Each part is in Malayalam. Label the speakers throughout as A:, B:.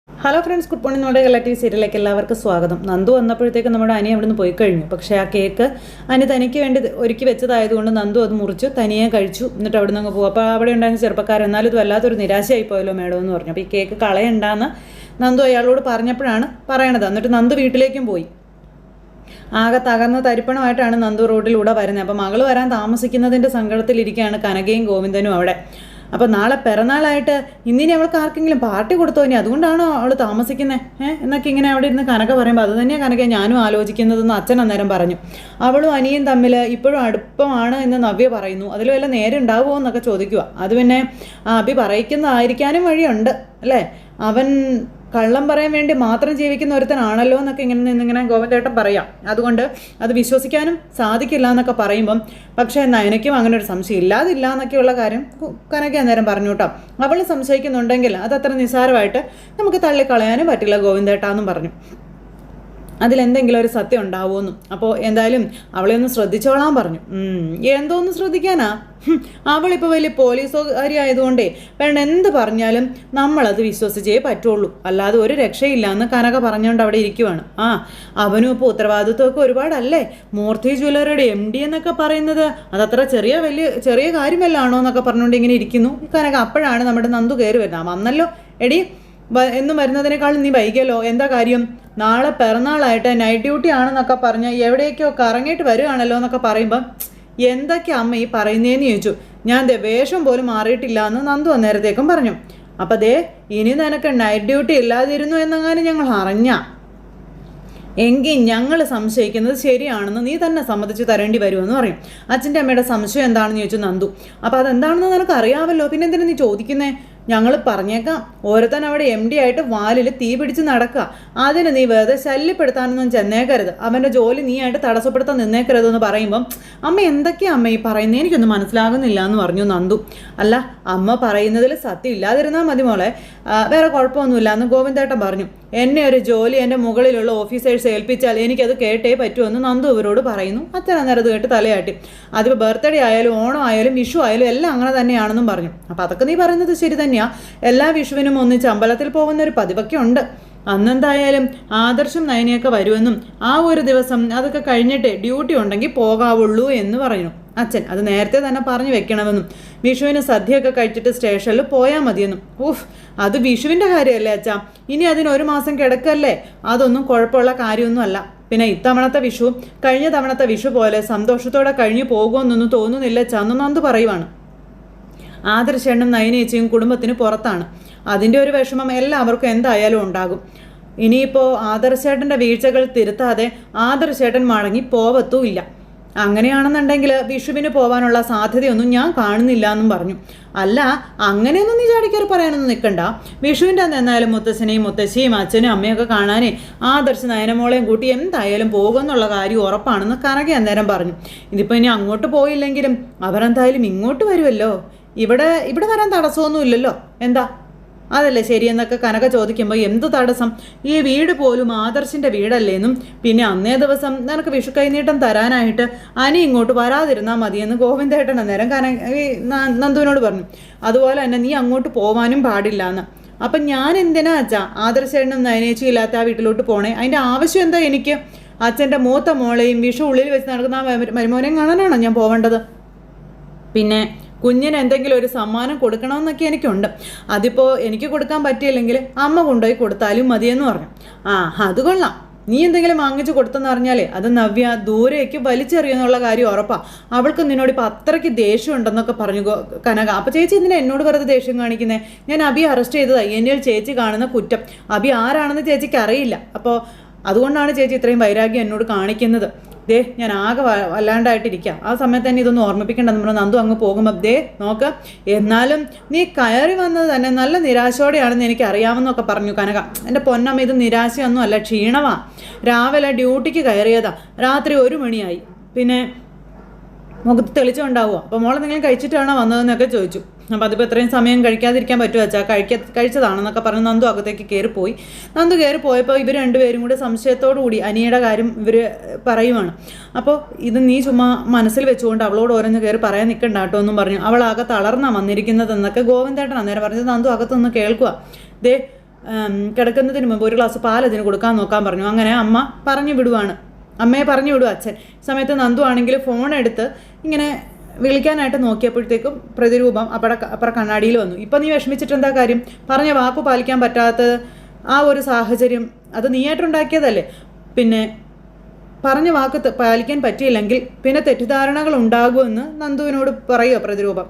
A: Hello friends, good morning. നമ്മുടെ കേരള TV സീരിയലിലേക്ക് എല്ലാവർക്കും സ്വാഗതം. നന്ദു വന്നപ്പോഴത്തേക്ക് നമ്മുടെ അനി അവിടെ നിന്ന് പോയി കഴിഞ്ഞു. പക്ഷേ ആ കേക്ക് അനി തനിക്ക് വേണ്ടി ഒരുക്കി വെച്ചതായതുകൊണ്ട് നന്ദു അത് മുറിച്ചു തനിയെ കഴിച്ചു. എന്നിട്ട് അവിടെ നിന്ന് അങ്ങ് പോകും. അപ്പോൾ അവിടെ ഉണ്ടായിരുന്ന ചെറുപ്പക്കാരൻ എന്നാലും ഇത് വല്ലാത്തൊരു നിരാശയായി പോയല്ലോ മേഡം എന്ന് പറഞ്ഞു. അപ്പോൾ ഈ കേക്ക് കളയണ്ടാന്ന് നന്ദു അയാളോട് പറഞ്ഞപ്പോഴാണ് പറയണത്. എന്നിട്ട് നന്ദു വീട്ടിലേക്കും പോയി. ആകെ തകർന്ന തരിപ്പണമായിട്ടാണ് നന്ദു റോഡിലൂടെ വരുന്നത്. അപ്പോൾ മകൾ വരാൻ താമസിക്കുന്നതിൻ്റെ സങ്കടത്തിലിരിക്കുകയാണ് കനകയും ഗോവിന്ദനും അവിടെ. അപ്പോൾ നാളെ പിറന്നാളായിട്ട് ഇന്നിനി അവൾക്ക് ആർക്കെങ്കിലും പാർട്ടി കൊടുത്തോ, ഇനി അതുകൊണ്ടാണോ അവൾ താമസിക്കുന്നത് എന്നൊക്കെ ഇങ്ങനെ അവിടെ ഇരുന്ന് കനക പറയുമ്പോൾ അത് തന്നെയാണ് കനക ഞാനും ആലോചിക്കുന്നതെന്ന് അച്ഛൻ അന്നേരം പറഞ്ഞു. അവളും അനിയും തമ്മിൽ ഇപ്പോഴും അടുപ്പമാണ് എന്ന് നവ്യ പറയുന്നു. അതിൽ വല്ല നേരെ ഉണ്ടാവുമോ എന്നൊക്കെ ചോദിക്കുക. അത് പിന്നെ അഭി പറയിക്കുന്നതായിരിക്കാനും വഴിയുണ്ട് അല്ലേ. അവൻ കള്ളം പറയാൻ വേണ്ടി മാത്രം ജീവിക്കുന്ന ഒരുത്തനാണല്ലോ എന്നൊക്കെ ഇങ്ങനെ ഗോവിന്ദേട്ടൻ പറയാം. അതുകൊണ്ട് അത് വിശ്വസിക്കാനും സാധിക്കില്ല എന്നൊക്കെ പറയുമ്പം പക്ഷേ നയനയ്ക്കും അങ്ങനെ ഒരു സംശയം ഇല്ലാതില്ല എന്നൊക്കെയുള്ള കാര്യം കനക അന്നേരം പറഞ്ഞു കേട്ടോ. അവൾ സംശയിക്കുന്നുണ്ടെങ്കിൽ അതത്ര നിസ്സാരമായിട്ട് നമുക്ക് തള്ളിക്കളയാനും പറ്റില്ല ഗോവിന്ദേട്ടാന്നും പറഞ്ഞു. അതിലെന്തെങ്കിലും ഒരു സത്യം ഉണ്ടാവുമെന്നും. അപ്പോൾ എന്തായാലും അവളെ ഒന്ന് ശ്രദ്ധിച്ചോളാൻ പറഞ്ഞു. എന്തോന്ന് ശ്രദ്ധിക്കാനാ, അവളിപ്പോൾ വലിയ പോലീസുകാരി ആയതുകൊണ്ടേ വേണ്ട എന്ത് പറഞ്ഞാലും നമ്മളത് വിശ്വസിച്ചേ പറ്റുള്ളൂ, അല്ലാതെ ഒരു രക്ഷയില്ല എന്ന് കനക പറഞ്ഞുകൊണ്ട് അവിടെ ഇരിക്കുവാണ്. അവനും ഇപ്പോൾ ഉത്തരവാദിത്വമൊക്കെ ഒരുപാടല്ലേ. മൂർത്തി ജ്വല്ലറിയുടെ MD എന്നൊക്കെ പറയുന്നത് അതത്ര ചെറിയ കാര്യമല്ലാണോ എന്നൊക്കെ പറഞ്ഞുകൊണ്ട് ഇങ്ങനെ ഇരിക്കുന്നു കനക. അപ്പോഴാണ് നമ്മുടെ നന്ദു കയറി വരുന്നത്. വന്നല്ലോ എടി, എന്നും വരുന്നതിനേക്കാളും നീ വൈകിയല്ലോ, എന്താ കാര്യം? നാളെ പിറന്നാളായിട്ട് നൈറ്റ് ഡ്യൂട്ടി ആണെന്നൊക്കെ പറഞ്ഞ് എവിടേക്കോ കറങ്ങിയിട്ട് വരുവാണല്ലോ എന്നൊക്കെ പറയുമ്പം എന്തൊക്കെയാ അമ്മ ഈ പറയുന്നതെന്ന് ചോദിച്ചു. ഞാൻ വേഷം പോലും മാറിയിട്ടില്ല എന്ന് നന്ദു അന്നേരത്തേക്കും പറഞ്ഞു. അപ്പം ഇനി നിനക്ക് നൈറ്റ് ഡ്യൂട്ടി ഇല്ലാതിരുന്നു എന്നങ്ങനെ ഞങ്ങൾ അറിഞ്ഞാ എങ്കിൽ ഞങ്ങൾ സംശയിക്കുന്നത് ശരിയാണെന്ന് നീ തന്നെ സമ്മതിച്ച് തരേണ്ടി വരുമെന്ന് പറയും. അച്ഛൻ്റെ അമ്മയുടെ സംശയം എന്താണെന്ന് ചോദിച്ചു നന്ദു. അപ്പോൾ അതെന്താണെന്ന് നിനക്ക് അറിയാമല്ലോ, പിന്നെ എന്തിനാ നീ ചോദിക്കുന്നേ? ഞങ്ങൾ പറഞ്ഞേക്കാം, ഓരോരുത്തൻ അവിടെ MD ആയിട്ട് വാലിൽ തീ പിടിച്ച് നടക്കുക. അതിന് നീ വെറുതെ ശല്യപ്പെടുത്താനൊന്നും ചെന്നേക്കരുത്, അവൻ്റെ ജോലി നീ ആയിട്ട് തടസ്സപ്പെടുത്താൻ നിന്നേക്കരുതെന്ന് പറയുമ്പം അമ്മ എന്തൊക്കെയാ അമ്മ ഈ പറയുന്നത്, എനിക്കൊന്നും മനസ്സിലാകുന്നില്ല എന്ന് പറഞ്ഞു നന്ദു. അല്ല, അമ്മ പറയുന്നതിൽ സത്യം ഇല്ലാതിരുന്നാൽ മതി മോളെ, വേറെ കുഴപ്പമൊന്നുമില്ല എന്ന് ഗോവിന്ദേട്ടൻ പറഞ്ഞു. എന്നെ ഒരു ജോലി എൻ്റെ മുകളിലുള്ള ഓഫീസേഴ്സ് ഏൽപ്പിച്ചാൽ എനിക്കത് കേട്ടേ പറ്റുമെന്ന് നന്ദു ഇവരോട് പറയുന്നു. അച്ഛൻ അന്നേരം അത് കേട്ട് തലയാട്ടി. അതിപ്പോൾ ബർത്ത്ഡേ ആയാലും ഓണം ആയാലും വിഷു ആയാലും എല്ലാം അങ്ങനെ തന്നെയാണെന്നും പറഞ്ഞു. അപ്പോൾ അതൊക്കെ നീ പറയുന്നത് ശരി തന്നെയാണ്. എല്ലാ വിഷുവിനും ഒന്നിച്ച് അമ്പലത്തിൽ പോകുന്ന ഒരു പതിവൊക്കെ ഉണ്ട്. അന്നെന്തായാലും ആദർശം നയനയൊക്കെ വരുമെന്നും ആ ഒരു ദിവസം അതൊക്കെ കഴിഞ്ഞിട്ട് ഡ്യൂട്ടി ഉണ്ടെങ്കിൽ പോകാവുള്ളൂ എന്ന് പറയുന്നു അച്ഛൻ. അത് നേരത്തെ തന്നെ പറഞ്ഞു വെക്കണമെന്നും വിഷുവിന് സദ്യയൊക്കെ കഴിച്ചിട്ട് സ്റ്റേഷനിൽ പോയാൽ മതിയെന്നും. അത് വിഷുവിൻ്റെ കാര്യമല്ലേ അച്ഛാ, ഇനി അതിനൊരു മാസം കിടക്കല്ലേ, അതൊന്നും കുഴപ്പമുള്ള കാര്യമൊന്നും അല്ല. പിന്നെ ഇത്തവണത്തെ വിഷു കഴിഞ്ഞ തവണത്തെ വിഷു പോലെ സന്തോഷത്തോടെ കഴിഞ്ഞു പോകുമെന്നൊന്നും തോന്നുന്നില്ല അച്ഛാ എന്ന് നന്ദു പറയുവാണ്. ആദർശേട്ടനും നയനേച്ചിയും കുടുംബത്തിന് പുറത്താണ്. അതിൻ്റെ ഒരു വിഷമം എല്ലാവർക്കും എന്തായാലും ഉണ്ടാകും. ഇനിയിപ്പോൾ ആദർശേട്ടൻ്റെ വീഴ്ചകൾ തിരുത്താതെ ആദർശേട്ടൻ മടങ്ങി പോവത്തുമില്ല. അങ്ങനെയാണെന്നുണ്ടെങ്കിൽ വിഷുവിന് പോകാനുള്ള സാധ്യതയൊന്നും ഞാൻ കാണുന്നില്ല എന്നും പറഞ്ഞു. അല്ല, അങ്ങനെയൊന്നും നീ ചാടിക്കയറി പറയാനൊന്നും നിൽക്കണ്ട. വിഷുവിൻ്റെ അന്ന് എന്നാലും മുത്തശ്ശനെയും മുത്തശ്ശിയും അച്ഛനും അമ്മയൊക്കെ കാണാനേ ആദർശ് നയനമോളെയും കൂട്ടി എന്തായാലും പോകുമെന്നുള്ള കാര്യം ഉറപ്പാണെന്ന് കനക അന്നേരം പറഞ്ഞു. ഇതിപ്പോൾ ഇനി അങ്ങോട്ട് പോയില്ലെങ്കിലും അവരെന്തായാലും ഇങ്ങോട്ട് വരുമല്ലോ, ഇവിടെ വരാൻ തടസ്സമൊന്നുമില്ലല്ലോ, എന്താ അതല്ലേ ശരിയെന്നൊക്കെ കനക ചോദിക്കുമ്പോൾ എന്ത് തടസ്സം, ഈ വീട് പോലും ആദർശിൻ്റെ വീടല്ലേന്നും പിന്നെ അന്നേ ദിവസം നിനക്ക് വിഷു കൈനീട്ടം തരാനായിട്ട് അനി ഇങ്ങോട്ട് വരാതിരുന്നാൽ മതിയെന്ന് ഗോവിന്ദേട്ടൻ അന്നേരം നന്ദുവിനോട് പറഞ്ഞു. അതുപോലെ തന്നെ നീ അങ്ങോട്ട് പോവാനും പാടില്ല എന്ന്. അപ്പം ഞാൻ എന്തിനാ അച്ഛാ ആദർശേട്ടനും നയനേച്ചും ഇല്ലാത്ത ആ വീട്ടിലോട്ട് പോണേ? അതിൻ്റെ ആവശ്യം എന്താ എനിക്ക്? അച്ഛൻ്റെ മൂത്ത മോളെയും വിഷു ഉള്ളിൽ വെച്ച് നടക്കുന്ന മരുമോനെയും കാണാനാണോ ഞാൻ പോവേണ്ടത്? പിന്നെ കുഞ്ഞിന് എന്തെങ്കിലും ഒരു സമ്മാനം കൊടുക്കണമെന്നൊക്കെ എനിക്കുണ്ട്. അതിപ്പോൾ എനിക്ക് കൊടുക്കാൻ പറ്റിയില്ലെങ്കിൽ അമ്മ കൊണ്ടുപോയി കൊടുത്താലും മതിയെന്ന് പറഞ്ഞു. അത് കൊള്ളാം, നീ എന്തെങ്കിലും വാങ്ങിച്ചു കൊടുത്തെന്ന് അറിഞ്ഞാലേ അത് നവ്യ ദൂരേക്ക് വലിച്ചെറിയുന്നുള്ള കാര്യം ഉറപ്പാ. അവൾക്ക് നിന്നോട് ഇപ്പോൾ അത്രയ്ക്ക് ദേഷ്യം ഉണ്ടെന്നൊക്കെ പറഞ്ഞു കനക. അപ്പോൾ ചേച്ചി എന്തിനാ എന്നോട് വെറുതെ ദേഷ്യം കാണിക്കുന്നത്? ഞാൻ അബിയെ അറസ്റ്റ് ചെയ്തതാണ്. എന്നിൽ ചേച്ചി കാണുന്ന കുറ്റം അബി ആരാണെന്ന് ചേച്ചിക്ക് അറിയില്ല. അപ്പോൾ അതുകൊണ്ടാണ് ചേച്ചി ഇത്രയും വൈരാഗ്യം എന്നോട് കാണിക്കുന്നത്. ഞാൻ ആകെ വല്ലാണ്ടായിട്ടിരിക്കാം. ആ സമയത്ത് തന്നെ ഇതൊന്നും ഓർമ്മിപ്പിക്കേണ്ടെന്ന് പറഞ്ഞു നന്ദു അങ്ങ് പോകുമ്പോൾ നോക്ക്, എന്നാലും നീ കയറി വന്നത് തന്നെ നല്ല നിരാശയോടെയാണെന്ന് എനിക്ക് അറിയാമെന്നൊക്കെ പറഞ്ഞു കനക. എൻ്റെ പൊന്നമ്മ, ഇത് നിരാശയൊന്നും അല്ല, ക്ഷീണമാണ്. രാവിലെ ഡ്യൂട്ടിക്ക് കയറിയതാ, രാത്രി 1 മണിയായി. പിന്നെ മുഖത്ത് തെളിച്ചുണ്ടാവുമോ? അപ്പോൾ മോളെന്തെങ്കിലും കഴിച്ചിട്ടാണോ വന്നതെന്നൊക്കെ ചോദിച്ചു. അപ്പോൾ അതിപ്പോൾ എത്രയും സമയം കഴിക്കാതിരിക്കാൻ പറ്റുമോ വെച്ചാൽ കഴിച്ചതാണെന്നൊക്കെ പറഞ്ഞ് നന്ദു അകത്തേക്ക് കയറിപ്പോയി. നന്ദു കയറിപ്പോയപ്പോൾ ഇവർ രണ്ടുപേരും കൂടി സംശയത്തോടു കൂടി അനിയുടെ കാര്യം ഇവർ പറയുവാണ്. അപ്പോൾ ഇത് നീ ചുമ്മാ മനസ്സിൽ വെച്ചുകൊണ്ട് അവളോട് ഓരോന്ന് കയറി പറയാൻ നിൽക്കണ്ട കേട്ടോ എന്നും പറഞ്ഞു. അവളാകെ തളർന്നാണ് വന്നിരിക്കുന്നതെന്നൊക്കെ ഗോവിന്ദേട്ടൻ അന്നേരം പറഞ്ഞത് നന്ദു അകത്തൊന്ന് കേൾക്കുക. കിടക്കുന്നതിന് മുമ്പ് ഒരു ഗ്ലാസ് പാൽ അതിന് കൊടുക്കാൻ നോക്കാൻ പറഞ്ഞു. അങ്ങനെ അമ്മയെ പറഞ്ഞു വിടുക അച്ഛൻ. സമയത്ത് നന്ദു ആണെങ്കിൽ ഫോൺ എടുത്ത് ഇങ്ങനെ വിളിക്കാനായിട്ട് നോക്കിയപ്പോഴത്തേക്കും പ്രതിരൂപം അപ്പുറ കണ്ണാടിയിൽ വന്നു. ഇപ്പം നീ വിഷമിച്ചിട്ട് എന്താ കാര്യം? പറഞ്ഞ വാക്കു പാലിക്കാൻ പറ്റാത്തത് ആ ഒരു സാഹചര്യം അത് നീയായിട്ടുണ്ടാക്കിയതല്ലേ. പിന്നെ പറഞ്ഞ വാക്ക് പാലിക്കാൻ പറ്റിയില്ലെങ്കിൽ പിന്നെ തെറ്റിദ്ധാരണകൾ ഉണ്ടാകുമെന്ന് നന്ദുവിനോട് പറയുക പ്രതിരൂപം.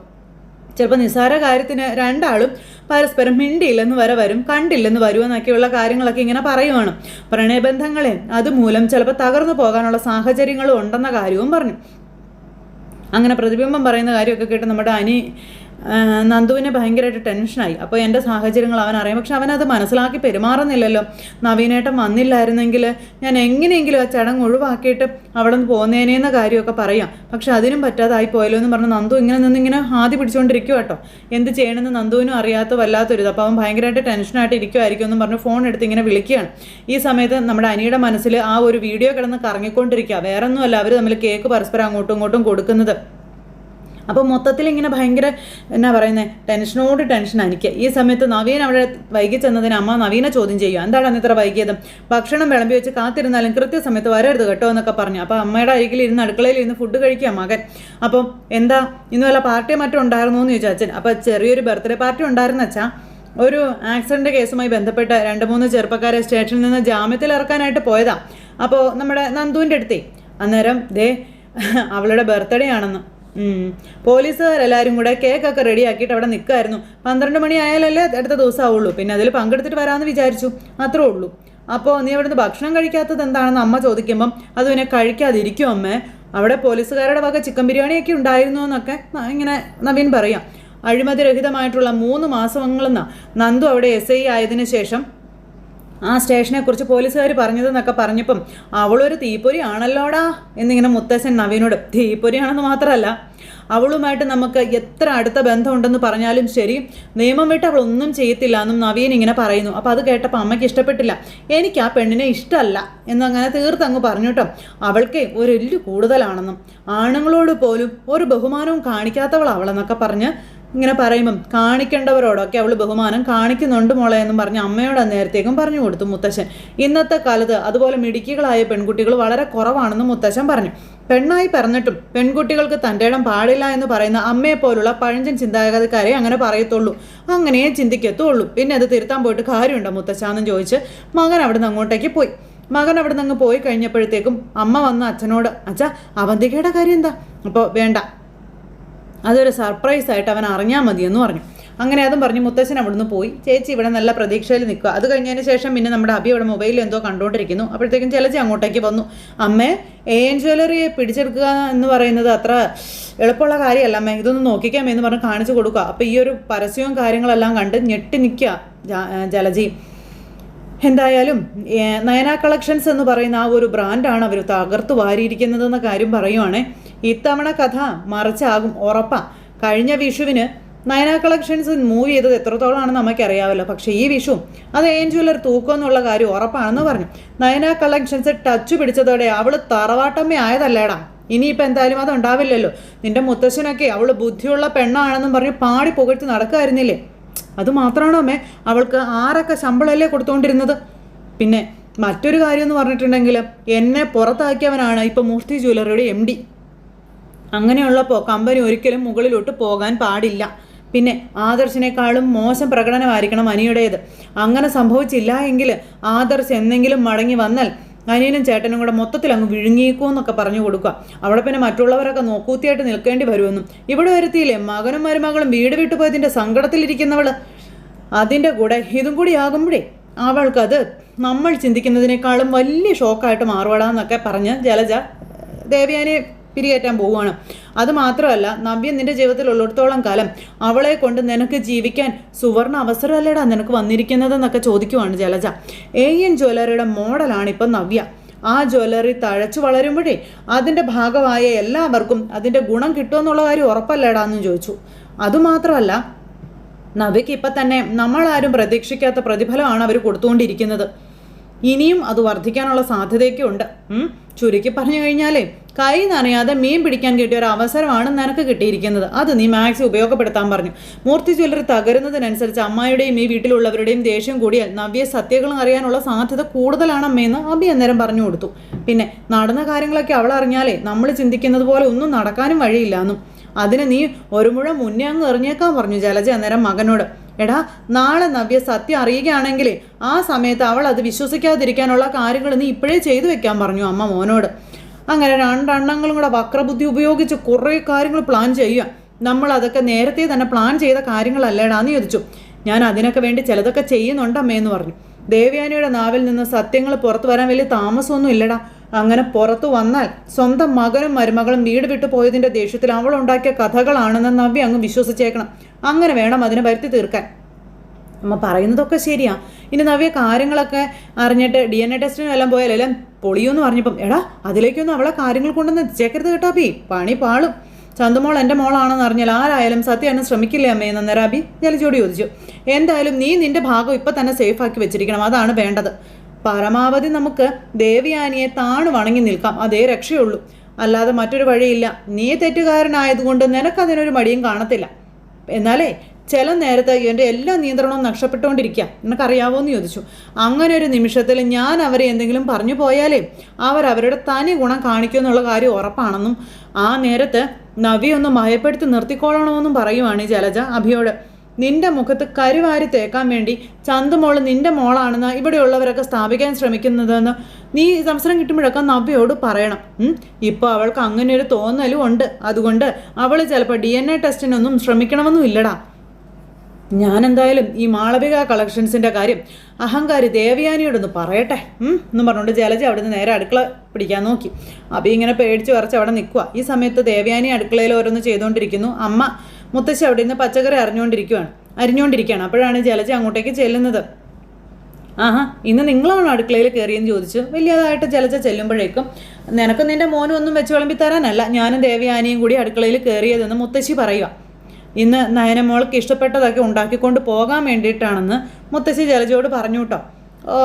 A: ചിലപ്പോൾ നിസ്സാര കാര്യത്തിന് രണ്ടാളും പരസ്പരം മിണ്ടിയില്ലെന്ന് വരെ വരും, കണ്ടില്ലെന്ന് വരുമെന്നൊക്കെയുള്ള കാര്യങ്ങളൊക്കെ ഇങ്ങനെ പറയുവാണ്. പ്രണയബന്ധങ്ങളെ അതുമൂലം ചിലപ്പോൾ തകർന്നു പോകാനുള്ള സാഹചര്യങ്ങളും ഉണ്ടെന്ന കാര്യവും പറഞ്ഞു. അങ്ങനെ പ്രതിബിംബം പറയുന്ന കാര്യമൊക്കെ കേട്ട് നമ്മുടെ നന്ദുവിനെ ഭയങ്കരമായിട്ട് ടെൻഷനായി. അപ്പോൾ എൻ്റെ സാഹചര്യങ്ങൾ അവൻ അറിയാം, പക്ഷെ അവനത് മനസ്സിലാക്കി പെരുമാറുന്നില്ലല്ലോ. നവീനേട്ടൻ വന്നില്ലായിരുന്നെങ്കിൽ ഞാൻ എങ്ങനെയെങ്കിലും ആ ചടങ്ങ് ഒഴിവാക്കിയിട്ട് അവിടെ നിന്ന് പോകുന്നതിനേന്ന കാര്യമൊക്കെ പറയാം, പക്ഷെ അതിനും പറ്റാതായി പോയല്ലോ എന്ന് പറഞ്ഞ് നന്ദു ഇങ്ങനെ ആദ്യ പിടിച്ചുകൊണ്ടിരിക്കും കേട്ടോ. എന്ത് ചെയ്യണമെന്ന് നന്ദുവിനും അറിയാത്ത വല്ലാത്തൊരിത്. അപ്പോൾ അവൻ ഭയങ്കരമായിട്ട് ടെൻഷനായിട്ട് ഇരിക്കുമായിരിക്കും എന്ന് പറഞ്ഞ് ഫോൺ എടുത്ത് ഇങ്ങനെ വിളിക്കുകയാണ്. ഈ സമയത്ത് നമ്മുടെ അനിയുടെ മനസ്സിൽ ആ ഒരു വീഡിയോ കിടന്ന് കറങ്ങിക്കൊണ്ടിരിക്കുക. വേറെ ഒന്നുമല്ല, അവർ തമ്മിൽ കേക്ക് പരസ്പരം അങ്ങോട്ടും ഇങ്ങോട്ടും കൊടുക്കുന്നത്. അപ്പോൾ മൊത്തത്തിൽ ഇങ്ങനെ ഭയങ്കര എന്നാ പറയുന്നത് ടെൻഷൻ എനിക്ക്. ഈ സമയത്ത് നവീൻ അവിടെ വൈകി ചെന്നതിന് അമ്മ നവീനെ ചോദ്യം ചെയ്യുക. എന്താണ് അന്ന് ഇത്ര വൈകിയത്? ഭക്ഷണം വിളമ്പി വെച്ച് കാത്തിരുന്നാലും കൃത്യസമയത്ത് വരരുത് കേട്ടോ എന്നൊക്കെ പറഞ്ഞു. അപ്പോൾ അമ്മയുടെ അരികിൽ ഇരുന്ന് അടുക്കളയിൽ ഇരുന്ന് ഫുഡ് കഴിക്കുക മകൻ. അപ്പം എന്താ ഇന്ന് വല്ല പാർട്ടിയോ മറ്റോ ഉണ്ടായിരുന്നോ എന്ന് ചോദിച്ചു അച്ഛൻ. അപ്പോൾ ചെറിയൊരു ബർത്ത്ഡേ പാർട്ടി ഉണ്ടായിരുന്ന അച്ഛാ. ഒരു ആക്സിഡൻറ്റ് കേസുമായി ബന്ധപ്പെട്ട് 2-3 ചെറുപ്പക്കാരെ സ്റ്റേഷനിൽ നിന്ന് ജാമ്യത്തിൽ ഇറക്കാനായിട്ട് പോയതാ. അപ്പോൾ നമ്മുടെ നന്ദുവിൻ്റെ അടുത്തേ അന്നേരം അവളുടെ ബർത്ത്ഡേ ആണെന്ന് പോലീസുകാരെല്ലാവരും കൂടെ കേക്കൊക്കെ റെഡിയാക്കിയിട്ട് അവിടെ നിൽക്കുമായിരുന്നു. 12 മണി ആയാലല്ലേ അടുത്ത ദിവസം ആവുള്ളൂ. പിന്നെ അതിൽ പങ്കെടുത്തിട്ട് വരാമെന്ന് വിചാരിച്ചു, അത്രേ ഉള്ളൂ. അപ്പോൾ നീ അവിടുന്ന് ഭക്ഷണം കഴിക്കാത്തത് എന്താണെന്ന് അമ്മ ചോദിക്കുമ്പം അത് പിന്നെ കഴിക്കാതിരിക്കും അമ്മേ, അവിടെ പോലീസുകാരുടെ വക ചിക്കൻ ബിരിയാണിയൊക്കെ ഉണ്ടായിരുന്നു എന്നൊക്കെ ഇങ്ങനെ നവീൻ പറയാം. അഴിമതിരഹിതമായിട്ടുള്ള 3 മാസങ്ങളെന്നാണ് നന്ദു അവിടെ SI ആയതിനു ശേഷം ആ സ്റ്റേഷനെക്കുറിച്ച് പോലീസുകാർ പറഞ്ഞതെന്നൊക്കെ പറഞ്ഞപ്പം അവളൊരു തീപ്പൊരി ആണല്ലോടാ എന്നിങ്ങനെ മുത്തശ്ശൻ നവീനോട്. തീപ്പൊരിയാണെന്ന് മാത്രമല്ല, അവളുമായിട്ട് നമുക്ക് എത്ര അടുത്ത ബന്ധമുണ്ടെന്ന് പറഞ്ഞാലും ശരി നിയമം വിട്ട് അവളൊന്നും ചെയ്യത്തില്ല എന്നും നവീൻ ഇങ്ങനെ പറയുന്നു. അപ്പോൾ അത് കേട്ടപ്പോൾ അമ്മയ്ക്ക് ഇഷ്ടപ്പെട്ടില്ല. എനിക്ക് ആ പെണ്ണിനെ ഇഷ്ടമല്ല എന്നങ്ങനെ തീർത്തങ്ങ് പറഞ്ഞു കേട്ടോ. അവൾക്ക് ഒരു എല്ല് കൂടുതലാണെന്നും ആണുങ്ങളോട് പോലും ഒരു ബഹുമാനവും കാണിക്കാത്തവൾ അവളെന്നൊക്കെ പറഞ്ഞ് ഇങ്ങനെ പറയുമ്പം കാണിക്കേണ്ടവരോടൊക്കെ അവൾ ബഹുമാനം കാണിക്കുന്നുണ്ട് മോളെ എന്നും പറഞ്ഞ് അമ്മയോട് നേരത്തേക്കും പറഞ്ഞു കൊടുത്തു മുത്തശ്ശൻ. ഇന്നത്തെ കാലത്ത് അതുപോലെ മിടുക്കികളായ പെൺകുട്ടികൾ വളരെ കുറവാണെന്ന് മുത്തശ്ശൻ പറഞ്ഞു. പെണ്ണായി പറഞ്ഞിട്ടും പെൺകുട്ടികൾക്ക് തൻ്റെ ഇടം പാടില്ല എന്ന് പറയുന്ന അമ്മയെപ്പോലുള്ള പഴഞ്ചൻ ചിന്താഗതിക്കാരെ അങ്ങനെ പറയത്തുള്ളൂ, അങ്ങനെയേ ചിന്തിക്കത്തുള്ളൂ. പിന്നെ അത് തിരുത്താൻ പോയിട്ട് കാര്യമുണ്ടോ മുത്തശ്ശാന്നും ചോദിച്ച് മകൻ അവിടെ നിന്ന് അങ്ങോട്ടേക്ക് പോയി. മകൻ അവിടെ നിന്ന് അങ്ങ് പോയി കഴിഞ്ഞപ്പോഴത്തേക്കും അമ്മ വന്ന് അച്ഛനോട്, അച്ഛാ അവന്തികയുടെ കാര്യം എന്താ? അപ്പോൾ വേണ്ട, അതൊരു സർപ്രൈസായിട്ട് അവൻ അറിഞ്ഞാൽ മതിയെന്ന് പറഞ്ഞു. അങ്ങനെ അതും പറഞ്ഞ് മുത്തശ്ശൻ അവിടുന്ന് പോയി. ചേച്ചി ഇവിടെ നല്ല പ്രതീക്ഷയിൽ നിൽക്കുക. അത് കഴിഞ്ഞതിന് ശേഷം പിന്നെ നമ്മുടെ അബി അവിടെ മൊബൈലിൽ എന്തോ കണ്ടുകൊണ്ടിരിക്കുന്നു. അപ്പോഴത്തേക്കും ചിലച്ചി അങ്ങോട്ടേക്ക് വന്നു. അമ്മേ, AN ജ്വല്ലറിയെ പിടിച്ചെടുക്കുക എന്ന് പറയുന്നത് അത്ര എളുപ്പമുള്ള കാര്യമല്ല അമ്മേ, ഇതൊന്ന് നോക്കിക്കാമേ എന്ന് പറഞ്ഞ് കാണിച്ചു കൊടുക്കുക. അപ്പോൾ ഈ ഒരു പരസ്യവും കാര്യങ്ങളെല്ലാം കണ്ട് ഞെട്ടി നിൽക്കുക ജലജി. എന്തായാലും നയന കളക്ഷൻസ് എന്ന് പറയുന്ന ആ ഒരു ബ്രാൻഡാണ് അവർ തകർത്ത് വാരിയിരിക്കുന്നതെന്ന കാര്യം പറയുവാണേ. ഇത്തവണ കഥ മറിച്ചാകും ഉറപ്പാ. കഴിഞ്ഞ വിഷുവിന് നയന കളക്ഷൻസ് മൂവ് ചെയ്തത് എത്രത്തോളമാണെന്ന് നമുക്കറിയാമല്ലോ. പക്ഷേ ഈ വിഷു അത് AN ജ്വല്ലറി തൂക്കുമെന്നുള്ള കാര്യം ഉറപ്പാണെന്ന് പറഞ്ഞു. നയന കളക്ഷൻസ് ടച്ച് പിടിച്ചതോടെ അവൾ തറവാട്ടമ്മ ആയതല്ലേടാ. ഇനിയിപ്പോൾ എന്തായാലും അതുണ്ടാവില്ലല്ലോ. നിന്റെ മുത്തശ്ശനൊക്കെ അവൾ ബുദ്ധിയുള്ള പെണ്ണാണെന്നും പറഞ്ഞ് പാടി പുകഴ്ത്തി നടക്കുമായിരുന്നില്ലേ? അതുമാത്രമാണോ അമ്മേ അവൾക്ക് ആരൊക്കെ ശമ്പളമല്ലേ കൊടുത്തുകൊണ്ടിരുന്നത്? പിന്നെ മറ്റൊരു കാര്യം എന്ന് പറഞ്ഞിട്ടുണ്ടെങ്കിൽ എന്നെ പുറത്താക്കിയവനാണ് ഇപ്പോൾ മൂർത്തി ജ്വല്ലറിയുടെ MD. അങ്ങനെയുള്ളപ്പോൾ കമ്പനി ഒരിക്കലും മുകളിലോട്ട് പോകാൻ പാടില്ല. പിന്നെ ആദർശിനേക്കാളും മോശം പ്രകടനമായിരിക്കണം അനിയുടേത്. അങ്ങനെ സംഭവിച്ചില്ല എങ്കിൽ ആദർശ് എന്തെങ്കിലും മടങ്ങി വന്നാൽ അനിയനും ചേട്ടനും കൂടെ മൊത്തത്തിൽ അങ്ങ് വിഴുങ്ങിയേക്കുമെന്നൊക്കെ പറഞ്ഞു കൊടുക്കുക. അവിടെ പിന്നെ മറ്റുള്ളവരൊക്കെ നോക്കൂത്തിയായിട്ട് നിൽക്കേണ്ടി വരുമെന്നും. ഇവിടെ വരുത്തിയില്ലേ മകനും മരുമകളും വീട് വിട്ടുപോയതിൻ്റെ സങ്കടത്തിലിരിക്കുന്നവൾ. അതിൻ്റെ കൂടെ ഇതും കൂടി ആകുമ്പോഴേ അവൾക്കത് നമ്മൾ ചിന്തിക്കുന്നതിനേക്കാളും വലിയ ഷോക്കായിട്ട് മാറുവാടാന്നൊക്കെ പറഞ്ഞ് ജലജ ദേവയാനെ പിരികേറ്റാൻ പോവുകയാണ്. അതുമാത്രമല്ല, നവ്യ നിൻ്റെ ജീവിതത്തിലുള്ളിടത്തോളം കാലം അവളെ കൊണ്ട് നിനക്ക് ജീവിക്കാൻ സുവർണ അവസരമല്ലേടാ നിനക്ക് വന്നിരിക്കുന്നതെന്നൊക്കെ ചോദിക്കുവാണ് ജലജ. AN ജ്വല്ലറിയുടെ മോഡലാണ് ഇപ്പം നവ്യ. ആ ജ്വല്ലറി തഴച്ചു വളരുമ്പോഴേ അതിൻ്റെ ഭാഗമായ എല്ലാവർക്കും അതിൻ്റെ ഗുണം കിട്ടുമെന്നുള്ള കാര്യം ഉറപ്പല്ലേടാന്നും ചോദിച്ചു. അതുമാത്രമല്ല, നവ്യക്ക് ഇപ്പം തന്നെ നമ്മളാരും പ്രതീക്ഷിക്കാത്ത പ്രതിഫലമാണ് അവർ കൊടുത്തുകൊണ്ടിരിക്കുന്നത്. ഇനിയും അത് വർദ്ധിക്കാനുള്ള സാധ്യതയൊക്കെ ഉണ്ട്. ചുരുക്കി പറഞ്ഞു കഴിഞ്ഞാലേ കൈ നനയാതെ മീൻ പിടിക്കാൻ കിട്ടിയ ഒരു അവസരമാണ് നിനക്ക് കിട്ടിയിരിക്കുന്നത്. അത് നീ മാക്സിമം ഉപയോഗപ്പെടുത്താൻ പറഞ്ഞു. മൂർത്തി ജ്വല്ലറി തകരുന്നതിനനുസരിച്ച് അമ്മായിയുടെയും ഈ വീട്ടിലുള്ളവരുടെയും ദേഷ്യം കൂടിയാൽ നവ്യെ സത്യങ്ങളും അറിയാനുള്ള സാധ്യത കൂടുതലാണ് അമ്മയെന്ന് അബി അന്നേരം പറഞ്ഞു കൊടുത്തു. പിന്നെ നടന്ന കാര്യങ്ങളൊക്കെ അവൾ അറിഞ്ഞാലേ നമ്മൾ ചിന്തിക്കുന്നത് പോലെ ഒന്നും നടക്കാനും വഴിയില്ലാന്നും. അതിന് നീ ഒരു മുഴ മുന്നേ അങ്ങ് എറിഞ്ഞേക്കാൻ പറഞ്ഞു ജലജ അന്നേരം മകനോട്. എടാ, നാളെ നവ്യ സത്യം അറിയുകയാണെങ്കിൽ ആ സമയത്ത് അവൾ അത് വിശ്വസിക്കാതിരിക്കാനുള്ള കാര്യങ്ങൾ നീ ഇപ്പോഴേ ചെയ്തു വെക്കാൻ പറഞ്ഞു അമ്മ മോനോട്. അങ്ങനെ രണ്ടെണ്ണങ്ങളും കൂടെ വക്രബുദ്ധി ഉപയോഗിച്ച് കുറേ കാര്യങ്ങൾ പ്ലാൻ ചെയ്യുക. നമ്മൾ അതൊക്കെ നേരത്തെ തന്നെ പ്ലാൻ ചെയ്ത കാര്യങ്ങളല്ലേടാന്ന് ചോദിച്ചു. ഞാൻ അതിനൊക്കെ വേണ്ടി ചിലതൊക്കെ ചെയ്യുന്നുണ്ടമ്മയെന്ന് പറഞ്ഞു. ദേവയാനിയുടെ നാവിൽ നിന്ന് സത്യങ്ങൾ പുറത്തു വരാൻ വലിയ താമസമൊന്നും ഇല്ലടാ. അങ്ങനെ പുറത്തു വന്നാൽ സ്വന്തം മകനും മരുമകളും വീട് വിട്ടു പോയതിൻ്റെ ദേഷ്യത്തിൽ അവളുണ്ടാക്കിയ കഥകളാണെന്ന് നവ്യ അങ്ങ് വിശ്വസിച്ചേക്കണം. അങ്ങനെ വേണം അതിനെ വരുത്തി തീർക്കാൻ. അമ്മ പറയുന്നതൊക്കെ ശരിയാ. ഇനി നവ്യ കാര്യങ്ങളൊക്കെ അറിഞ്ഞിട്ട് DNA ടെസ്റ്റിനും എല്ലാം പോയാലെല്ലാം പൊളിയൂന്ന് പറഞ്ഞപ്പം എടാ അതിലേക്കൊന്നും അവളെ കാര്യങ്ങൾ കൊണ്ടൊന്ന് എത്തിച്ചേക്കരുത് കേട്ടോ അബി, പണി പാളും. ചന്തുമോൾ എൻ്റെ മോളാണെന്ന് അറിഞ്ഞാൽ ആരായാലും സത്യം ശ്രമിക്കില്ലേ അമ്മയെന്ന് അന്നേരം അബി ജലജയോട് ചോദിച്ചു. എന്തായാലും നീ നിന്റെ ഭാഗം ഇപ്പം തന്നെ സേഫാക്കി വെച്ചിരിക്കണം, അതാണ് വേണ്ടത്. പരമാവധി നമുക്ക് ദേവയാനിയെ താണു വണങ്ങി നിൽക്കാം, അതേ രക്ഷയുള്ളൂ. അല്ലാതെ മറ്റൊരു വഴിയില്ല. നീ തെറ്റുകാരനായതുകൊണ്ട് നിനക്കതിനൊരു മടിയും കാണത്തില്ല. എന്നാലേ ചില നേരത്തെ എൻ്റെ എല്ലാ നിയന്ത്രണവും നഷ്ടപ്പെട്ടുകൊണ്ടിരിക്കുക, നിനക്കറിയാവോന്ന് ചോദിച്ചു. അങ്ങനെ ഒരു നിമിഷത്തിൽ ഞാൻ അവരെ എന്തെങ്കിലും പറഞ്ഞു പോയാലേ അവരവരുടെ തനി ഗുണം കാണിക്കുമെന്നുള്ള കാര്യം ഉറപ്പാണെന്നും ആ നേരത്ത് നവ്യൊന്ന് ഭയപ്പെടുത്തി നിർത്തിക്കോളണമെന്നും പറയുവാണ് ജലജ അഭിയോട്. നിന്റെ മുഖത്ത് കരുവാരി തേക്കാൻ വേണ്ടി ചന്തുമോള് നിന്റെ മോളാണെന്ന് ഇവിടെയുള്ളവരൊക്കെ സ്ഥാപിക്കാൻ ശ്രമിക്കുന്നതെന്ന് നീ സംസാരം കിട്ടുമ്പോഴൊക്കെ നവ്യയോട് പറയണം. ഇപ്പോൾ അവൾക്ക് അങ്ങനെ ഒരു തോന്നലും ഉണ്ട്. അതുകൊണ്ട് അവൾ ചിലപ്പോൾ DNA ടെസ്റ്റിനൊന്നും ശ്രമിക്കണമെന്നും ഇല്ലടാ. ഞാനെന്തായാലും ഈ മാളവിക കളക്ഷൻസിൻ്റെ കാര്യം അഹങ്കാരി ദേവയാനിയോടൊന്ന് പറയട്ടെ എന്ന് പറഞ്ഞുകൊണ്ട് ജലജ അവിടെ നിന്ന് നേരെ അടുക്കള പിടിക്കാൻ നോക്കി. അബി ഇങ്ങനെ പേടിച്ച് വരച്ച് അവിടെ നിൽക്കുക. ഈ സമയത്ത് ദേവയാനി അടുക്കളയിൽ ഓരോന്ന് ചെയ്തുകൊണ്ടിരിക്കുന്നു. അമ്മ മുത്തശ്ശി അവിടെ നിന്ന് പച്ചക്കറി അരിഞ്ഞുകൊണ്ടിരിക്കുകയാണ്. അപ്പോഴാണ് ജലജ അങ്ങോട്ടേക്ക് ചെല്ലുന്നത്. ആഹാ, ഇന്ന് നിങ്ങളാണോ അടുക്കളയിൽ കയറിയെന്ന് ചോദിച്ചു. വലിയതായിട്ട് ജലജ ചെല്ലുമ്പോഴേക്കും നിനക്കും നിൻ്റെ മോനും ഒന്നും വെച്ച് വിളമ്പി തരാനല്ല ഞാനും ദേവയാനിയും കൂടി അടുക്കളയിൽ കയറിയതെന്ന് മുത്തശ്ശി പറയുക. ഇന്ന് നയനമോൾക്ക് ഇഷ്ടപ്പെട്ടതൊക്കെ ഉണ്ടാക്കിക്കൊണ്ട് പോകാൻ വേണ്ടിയിട്ടാണെന്ന് മുത്തശ്ശി ജലജയോട് പറഞ്ഞു കേട്ടോ. ഓ,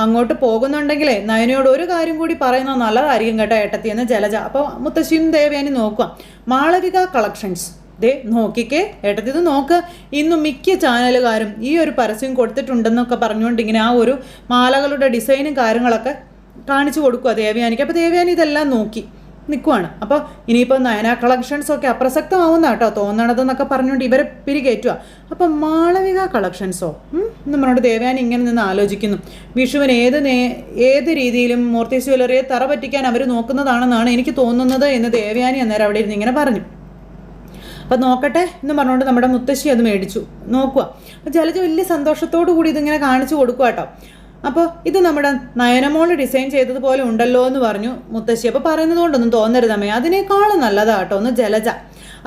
A: അങ്ങോട്ട് പോകുന്നുണ്ടെങ്കിലേ നയനയോട് ഒരു കാര്യം കൂടി പറയുന്നത് നല്ലതായിരിക്കും കേട്ടോ ഏട്ടത്തിയെന്ന് ജലജ. അപ്പോൾ മുത്തശ്ശിയും ദേവയാനി നോക്കുക. മാളവിക കളക്ഷൻസ് ദേ നോക്കിക്കേ ഏട്ടത്തി, ഇത് നോക്ക്, ഇന്നും മിക്ക ചാനലുകാരും ഈ ഒരു പരസ്യം കൊടുത്തിട്ടുണ്ടെന്നൊക്കെ പറഞ്ഞുകൊണ്ട് ഇങ്ങനെ ആ ഒരു മാലകളുടെ ഡിസൈനും കാര്യങ്ങളൊക്കെ കാണിച്ചു കൊടുക്കുക ദേവയാനിക്ക്. അപ്പോൾ ദേവയാനി ഇതെല്ലാം നോക്കി നിൽക്കുവാണ്. അപ്പോൾ ഇനിയിപ്പോൾ നയന കളക്ഷൻസൊക്കെ അപ്രസക്തമാവുന്ന കേട്ടോ തോന്നണതെന്നൊക്കെ പറഞ്ഞുകൊണ്ട് ഇവരെ പിരികേറ്റുക. അപ്പം മാളവിക കളക്ഷൻസോ എന്ന് പറഞ്ഞുകൊണ്ട് ദേവയാനി ഇങ്ങനെ നിന്ന് ആലോചിക്കുന്നു. വിഷുവിന് ഏത് രീതിയിലും മൂർത്തി ജ്വല്ലറിയെ തറ പറ്റിക്കാൻ അവർ നോക്കുന്നതാണെന്നാണ് എനിക്ക് തോന്നുന്നത് എന്ന് ദേവയാനി അന്നേരം അവിടെ ഇരുന്ന് ഇങ്ങനെ പറഞ്ഞു. അപ്പം നോക്കട്ടെ എന്ന് പറഞ്ഞുകൊണ്ട് നമ്മുടെ മുത്തശ്ശി അത് മേടിച്ചു നോക്കുക. അപ്പോൾ ജലജ വലിയ സന്തോഷത്തോടു കൂടി ഇതിങ്ങനെ കാണിച്ചു കൊടുക്കുക കേട്ടോ. അപ്പോൾ ഇത് നമ്മുടെ നയനമോള് ഡിസൈൻ ചെയ്തതുപോലെ ഉണ്ടല്ലോ എന്ന് പറഞ്ഞു മുത്തശ്ശി. അപ്പോൾ പറയുന്നത് കൊണ്ടൊന്നും തോന്നരുതമ്മേ, അതിനേക്കാളും നല്ലതാ കേട്ടോ ഒന്ന് ജലജ.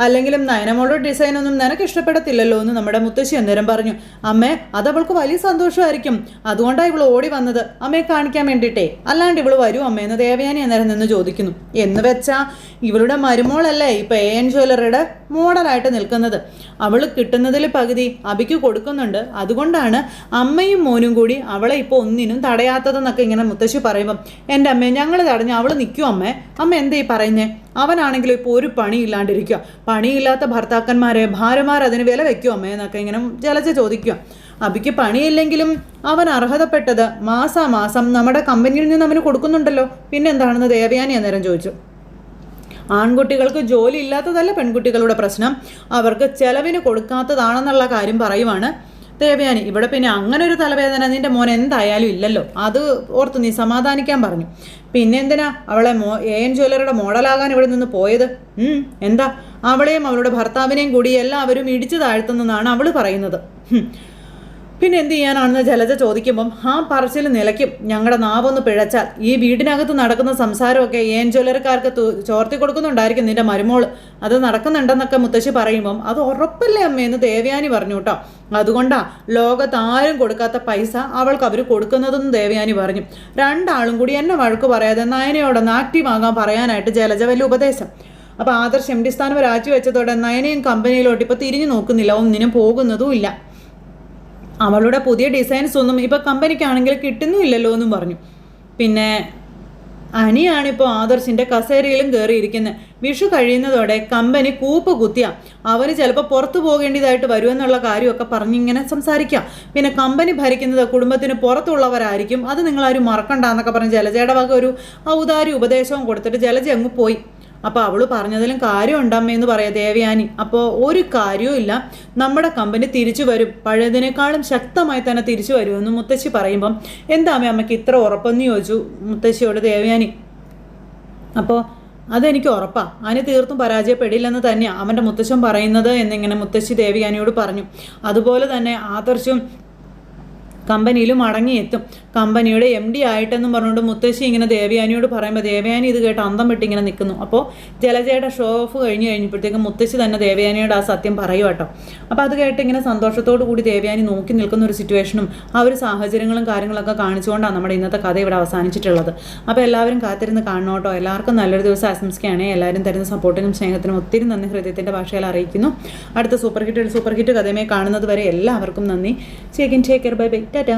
A: അല്ലെങ്കിലും നയനമോളുടെ ഡിസൈനൊന്നും നിനക്ക് ഇഷ്ടപ്പെടത്തില്ലല്ലോ എന്ന് നമ്മുടെ മുത്തശ്ശി അന്നേരം പറഞ്ഞു. അമ്മേ, അതവൾക്ക് വലിയ സന്തോഷമായിരിക്കും, അതുകൊണ്ടാണ് ഇവൾ ഓടി വന്നത് അമ്മയെ കാണിക്കാൻ വേണ്ടിയിട്ടേ, അല്ലാണ്ട് ഇവൾ വരും അമ്മയെന്ന് ദേവയാനി അന്നേരം നിന്ന് ചോദിക്കുന്നു. എന്ന് വെച്ചാൽ ഇവളുടെ മരുമോളല്ലേ ഇപ്പോൾ AN ജ്വല്ലറിയുടെ മോഡലായിട്ട് നിൽക്കുന്നത്. അവൾ കിട്ടുന്നതിൽ പകുതി അബിക്ക് കൊടുക്കുന്നുണ്ട്. അതുകൊണ്ടാണ് അമ്മയും മോനും കൂടി അവളെ ഇപ്പോൾ ഒന്നിനും തടയാത്തതെന്നൊക്കെ ഇങ്ങനെ മുത്തശ്ശി പറയുമ്പം എൻ്റെ അമ്മയെ ഞങ്ങൾ തടഞ്ഞ് അവൾ നിൽക്കും അമ്മ എന്താ ഈ പറയുന്നേ? അവനാണെങ്കിലും ഇപ്പോൾ ഒരു പണിയില്ലാണ്ടിരിക്കുക. പണിയില്ലാത്ത ഭർത്താക്കന്മാരെ ഭാര്യമാർ അതിന് വില വയ്ക്കുമോ അമ്മയെന്നൊക്കെ ഇങ്ങനെ ജലജ ചോദിക്കുക. അബിക്ക് പണിയില്ലെങ്കിലും അവൻ അർഹതപ്പെട്ടത് മാസാമാസം നമ്മുടെ കമ്പനിയിൽ നിന്ന് അവന് കൊടുക്കുന്നുണ്ടല്ലോ, പിന്നെന്താണെന്ന് ദേവയാനി അന്നേരം ചോദിച്ചു. ആൺകുട്ടികൾക്ക് ജോലി ഇല്ലാത്തതല്ല പെൺകുട്ടികളുടെ പ്രശ്നം, അവർക്ക് ചെലവിന് കൊടുക്കാത്തതാണെന്നുള്ള കാര്യം പറയുവാണ് ദേവയാനി. ഇവിടെ പിന്നെ അങ്ങനെ ഒരു തലവേദന നിൻ്റെ മോൻ എന്തായാലും ഇല്ലല്ലോ, അത് ഓർത്ത് നീ സമാധാനിക്കാൻ പറഞ്ഞു. പിന്നെ എന്തിനാ അവളെ AN ജ്വല്ലറിയുടെ മോഡലാകാൻ ഇവിടെ നിന്ന് പോയത്? എന്താ അവളെയും അവളുടെ ഭർത്താവിനെയും കൂടി എല്ലാവരും ഇടിച്ചു താഴ്ത്തുന്നതാണ് അവൾ പറയുന്നത്. പിന്നെ എന്ത് ചെയ്യാനാണെന്ന് ജലജ ചോദിക്കുമ്പം പറച്ചിൽ നിലയ്ക്കും. ഞങ്ങളുടെ നാവൊന്ന് പിഴച്ചാൽ ഈ വീടിനകത്ത് നടക്കുന്ന സംസാരമൊക്കെ AN ജ്വല്ലറിക്കാർക്ക് ചോർത്തി കൊടുക്കുന്നുണ്ടായിരിക്കും നിന്റെ മരുമോള്. അത് നടക്കുന്നുണ്ടെന്നൊക്കെ മുത്തശ്ശി പറയുമ്പം അത് ഉറപ്പല്ലേ അമ്മയെന്ന് ദേവയാനി പറഞ്ഞു കേട്ടോ. അതുകൊണ്ടാ ലോകത്ത് ആരും കൊടുക്കാത്ത പൈസ അവൾക്ക് അവർ കൊടുക്കുന്നതെന്ന് ദേവയാനി പറഞ്ഞു. രണ്ടാളും കൂടി എന്നെ വഴക്ക് പറയാതെ നയനയോടൊന്ന് ആക്റ്റീവ് ആകാൻ പറയാനായിട്ട് ജലജ വലിയ ഉപദേശം. അപ്പോൾ ആദർശ് MD സ്ഥാനം രാജിവെച്ചതോടെ നയനയും കമ്പനിയിലോട്ട് ഇപ്പോൾ തിരിഞ്ഞു നോക്കുന്നില്ല, ഒന്നിനും പോകുന്നതും ഇല്ല. അവളുടെ പുതിയ ഡിസൈൻസ് ഒന്നും ഇപ്പോൾ കമ്പനിക്കാണെങ്കിൽ കിട്ടുന്നുമില്ലല്ലോ എന്നും പറഞ്ഞു. പിന്നെ അനിയാണിപ്പോൾ ആദർശിൻ്റെ കസേരയിലും കയറിയിരിക്കുന്നത്. വിഷു കഴിയുന്നതോടെ കമ്പനി കൂപ്പ് കുത്തിയ അവന് ചിലപ്പോൾ പുറത്തു പോകേണ്ടതായിട്ട് വരുമെന്നുള്ള കാര്യമൊക്കെ പറഞ്ഞിങ്ങനെ സംസാരിക്കാം. പിന്നെ കമ്പനി ഭരിക്കുന്നത് കുടുംബത്തിന് പുറത്തുള്ളവരായിരിക്കും, അത് നിങ്ങളാരും മറക്കണ്ടെന്നൊക്കെ പറഞ്ഞ് ജലജയുടെ വക ഒരു ഔദാര്യ ഉപദേശവും കൊടുത്തിട്ട് ജലജ അങ്ങ് പോയി. അപ്പോൾ അവൾ പറഞ്ഞതിലും കാര്യം ഉണ്ടമ്മയെന്ന് പറയാം ദേവയാനി. അപ്പോൾ ഒരു കാര്യവും ഇല്ല, നമ്മുടെ കമ്പനി തിരിച്ചു വരും, പഴയതിനേക്കാളും ശക്തമായി തന്നെ തിരിച്ചു വരുമെന്ന് മുത്തശ്ശി പറയുമ്പം എന്താ അമ്മയ്ക്ക് ഇത്ര ഉറപ്പെന്ന് ചോദിച്ചു മുത്തശ്ശിയോട് ദേവയാനി. അപ്പോൾ അതെനിക്ക് ഉറപ്പാണ്, അതിന് തീർത്തും പരാജയപ്പെടില്ലെന്ന് തന്നെയാണ് അവൻ്റെ മുത്തശ്ശൻ പറയുന്നത് എന്നിങ്ങനെ മുത്തശ്ശി ദേവയാനിയോട് പറഞ്ഞു. അതുപോലെ തന്നെ ആദർശും കമ്പനിയിലും മടങ്ങിയെത്തും, കമ്പനിയുടെ MD ആയിട്ടെന്നും പറഞ്ഞുകൊണ്ട് മുത്തശ്ശി ഇങ്ങനെ ദേവയാനിയോട് പറയുമ്പോൾ ദേവയാനി ഇത് കേട്ട് അന്തം വിട്ട് ഇങ്ങനെ നിൽക്കുന്നു. അപ്പോൾ ജലജയുടെ ഷോ ഓഫ് കഴിഞ്ഞപ്പോഴത്തേക്കും മുത്തശ്ശി തന്നെ ദേവയാനിയോട് ആ സത്യം പറയും കേട്ടോ. അപ്പോൾ അത് കേട്ട് ഇങ്ങനെ സന്തോഷത്തോടു കൂടി ദേവയാനി നോക്കി നിൽക്കുന്ന ഒരു സിറ്റുവേഷനും ആ ഒരു സാഹചര്യങ്ങളും കാര്യങ്ങളൊക്കെ കാണിച്ചുകൊണ്ടാണ് നമ്മുടെ ഇന്നത്തെ കഥ ഇവിടെ അവസാനിച്ചിട്ടുള്ളത്. അപ്പോൾ എല്ലാവരും കാത്തിരുന്ന് കാണണം കേട്ടോ. എല്ലാവർക്കും നല്ലൊരു ദിവസം ആശംസിക്കുകയാണ്. എല്ലാവരും തരുന്ന സപ്പോർട്ടിനും സ്നേഹത്തിനും ഒത്തിരി നന്ദി ഹൃദയത്തിൻ്റെ ഭാഷയിൽ അറിയിക്കുന്നു. അടുത്ത സൂപ്പർ ഹിറ്റ് കഥയുമായി കാണുന്നത് വരെ എല്ലാവർക്കും നന്ദി. Take care, bye bye, Tata.